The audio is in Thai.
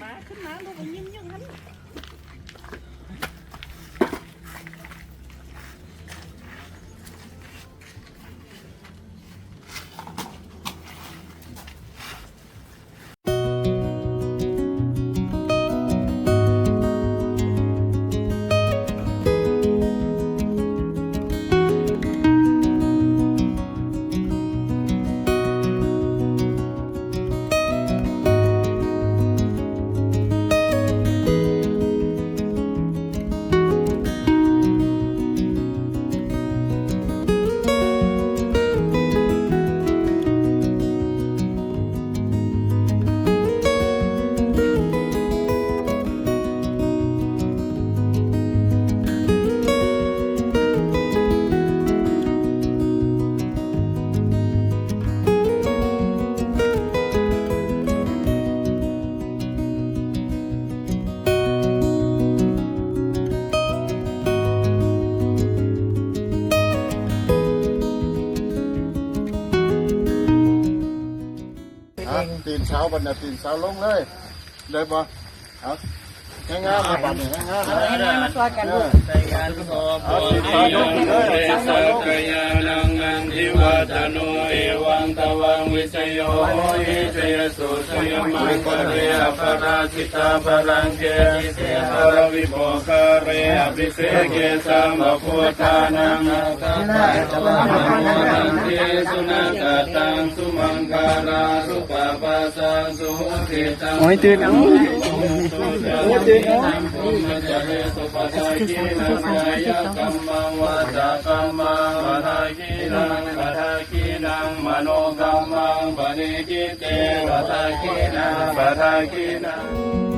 มาขึ้นมาลูกมันยิ้มยังงั้นตีนเช้าบรรดาตีนเช้าลงเลยเลยบ่เอาง่ายๆมาปั่นง่ายๆมาช่วยกันด้วยใจกันพอเอาตีนเช้าลงเลยสักกายานังนันทิวัตโนเอวังตวังวิชโยหิเจยสุสยมังคะเรอปราชิตาปรังเกเสหรวิโภคาเรอภิเศเกสัมพุทธานังตัสสะจวังมังเทสุนักตังสุมังคาราสุปปัสสังสุเกตังโอ้ยตื่นแล้วโอ้ยตื่นแล้วมัจจเรสุปัสสะกินังกายกัมมังวาจากัมมังวะทากินังวะทากินังมโนกัมมังปณิกิเตวะทากินังวะทากินัง